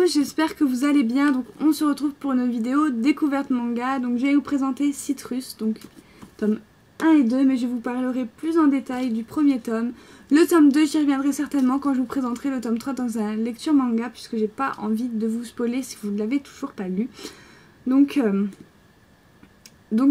tous, j'espère que vous allez bien. Donc on se retrouve pour une vidéo découverte manga. Donc je vais vous présenter Citrus, donc tome 1 et 2, mais je vous parlerai plus en détail du premier tome. Le tome 2, j'y reviendrai certainement quand je vous présenterai le tome 3 dans un lecture manga, puisque j'ai pas envie de vous spoiler si vous ne l'avez toujours pas lu. Donc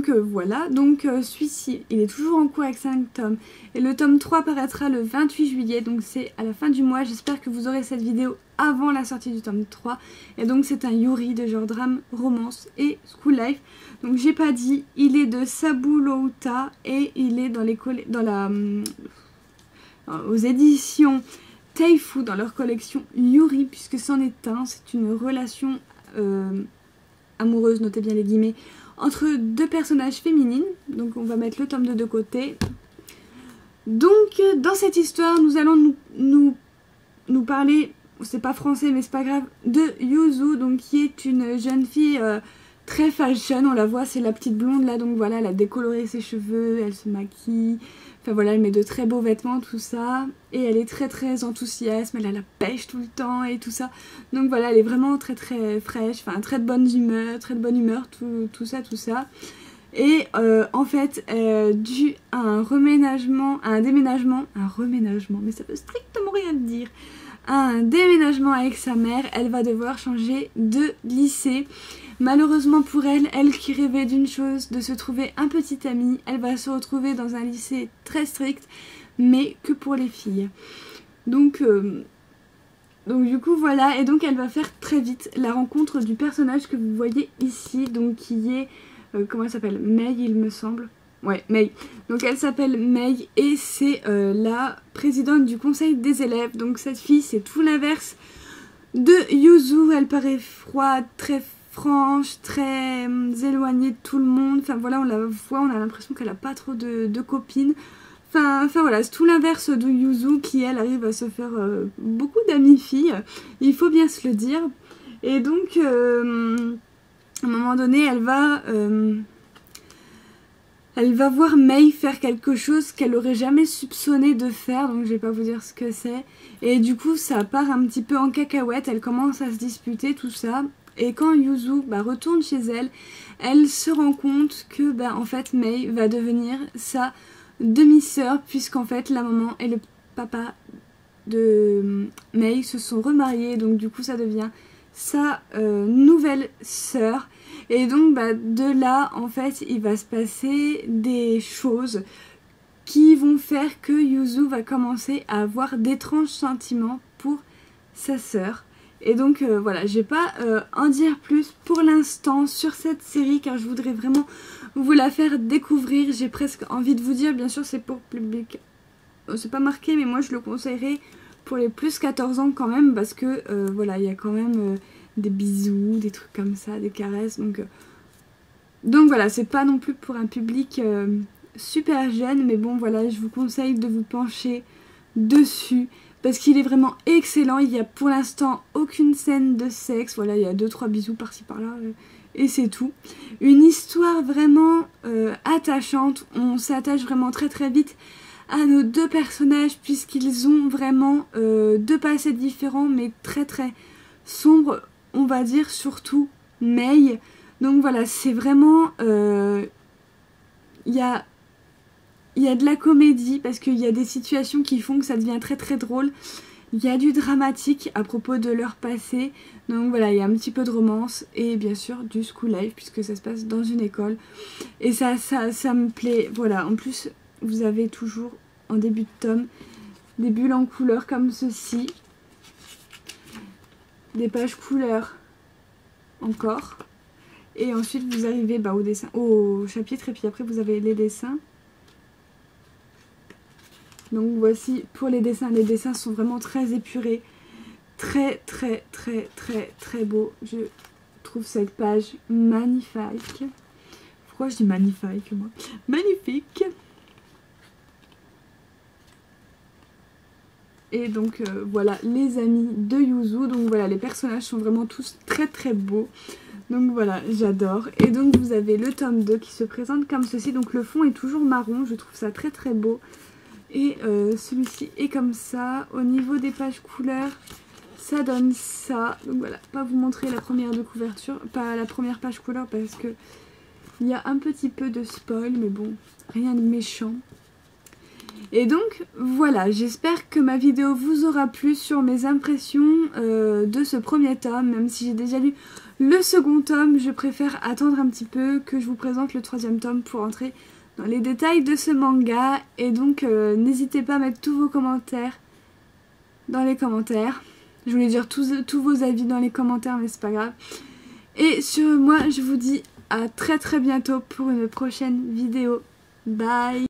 voilà, donc celui-ci, il est toujours en cours avec 5 tomes. Et le tome 3 paraîtra le 28 juillet, donc c'est à la fin du mois. J'espère que vous aurez cette vidéo avant la sortie du tome 3. Et donc c'est un Yuri de genre drame, romance et school life. Donc j'ai pas dit, il est de Sabu Louta et il est aux éditions Taifu dans leur collection Yuri, puisque c'en est un. C'est une relation amoureuse, notez bien les guillemets, entre deux personnages féminines. Donc on va mettre le tome de côté. Donc dans cette histoire nous allons nous parler, c'est pas français mais c'est pas grave, de Yuzu, donc qui est une jeune fille très fashion. On la voit, c'est la petite blonde là, donc voilà, elle a décoloré ses cheveux, elle se maquille, enfin voilà, elle met de très beaux vêtements, tout ça, et elle est très enthousiaste, elle a la pêche tout le temps et tout ça. Donc voilà, elle est vraiment très fraîche, enfin très de bonne humeur, tout ça. Et en fait, dû à un déménagement, mais ça veut strictement rien dire, un déménagement avec sa mère, elle va devoir changer de lycée. Malheureusement pour elle, elle qui rêvait d'une chose, de se trouver un petit ami, elle va se retrouver dans un lycée très strict, mais que pour les filles. Donc du coup voilà, et donc elle va faire très vite la rencontre du personnage que vous voyez ici, donc qui est, comment elle s'appelle, Mei il me semble. Ouais, Mei. Donc elle s'appelle Mei et c'est la présidente du conseil des élèves. Donc cette fille, c'est tout l'inverse de Yuzu. Elle paraît froide, très franche, très éloignée de tout le monde. Enfin voilà, on la voit, on a l'impression qu'elle a pas trop de copines. Enfin voilà, c'est tout l'inverse de Yuzu qui elle arrive à se faire beaucoup d'amis filles. Il faut bien se le dire. Et donc à un moment donné, elle va voir Mei faire quelque chose qu'elle aurait jamais soupçonné de faire, donc je vais pas vous dire ce que c'est. Et du coup ça part un petit peu en cacahuète, elle commence à se disputer, tout ça. Et quand Yuzu retourne chez elle, elle se rend compte que en fait Mei va devenir sa demi-sœur, puisqu'en fait la maman et le papa de Mei se sont remariés, donc du coup ça devient sa nouvelle sœur. Et donc de là en fait il va se passer des choses qui vont faire que Yuzu va commencer à avoir d'étranges sentiments pour sa sœur. Et donc voilà, je vais pas en dire plus pour l'instant sur cette série, car je voudrais vraiment vous la faire découvrir. J'ai presque envie de vous dire, bien sûr c'est pour public, c'est pas marqué, mais moi je le conseillerais pour les plus 14 ans quand même, parce que voilà, il y a quand même des bisous, des trucs comme ça, des caresses, donc voilà, c'est pas non plus pour un public super jeune, mais bon voilà, je vous conseille de vous pencher dessus, parce qu'il est vraiment excellent. Il y a pour l'instant aucune scène de sexe, voilà, il y a 2-3 bisous par-ci par-là, et c'est tout. Une histoire vraiment attachante, on s'attache vraiment très vite à nos deux personnages, puisqu'ils ont vraiment deux passés différents, mais très sombres, on va dire, surtout Mei. Donc voilà, c'est vraiment, il y a de la comédie, parce qu'il y a des situations qui font que ça devient très drôle. Il y a du dramatique à propos de leur passé, donc voilà, il y a un petit peu de romance et bien sûr du school life, puisque ça se passe dans une école. Et ça me plaît, voilà. En plus, vous avez toujours en début de tome des bulles en couleur comme ceci, des pages couleurs encore, et ensuite vous arrivez au dessin, au chapitre, et puis après vous avez les dessins. Donc voici pour les dessins sont vraiment très épurés, très beaux. Je trouve cette page magnifique. Pourquoi je dis magnifique moi? Magnifique. Et donc voilà les amis de Yuzu. Donc voilà, les personnages sont vraiment tous très beaux. Donc voilà, j'adore. Et donc vous avez le tome 2 qui se présente comme ceci. Donc le fond est toujours marron, je trouve ça très beau. Et celui-ci est comme ça. Au niveau des pages couleurs, ça donne ça. Donc voilà, pas vous montrer la première de couverture, pas la première page couleur parce que il y a un petit peu de spoil, mais bon, rien de méchant. Et donc voilà, j'espère que ma vidéo vous aura plu sur mes impressions de ce premier tome. Même si j'ai déjà lu le second tome, je préfère attendre un petit peu que je vous présente le troisième tome pour entrer dans les détails de ce manga. Et donc n'hésitez pas à mettre tous vos commentaires dans les commentaires. Je voulais dire tous vos avis dans les commentaires, mais c'est pas grave. Et sur moi, je vous dis à très bientôt pour une prochaine vidéo. Bye!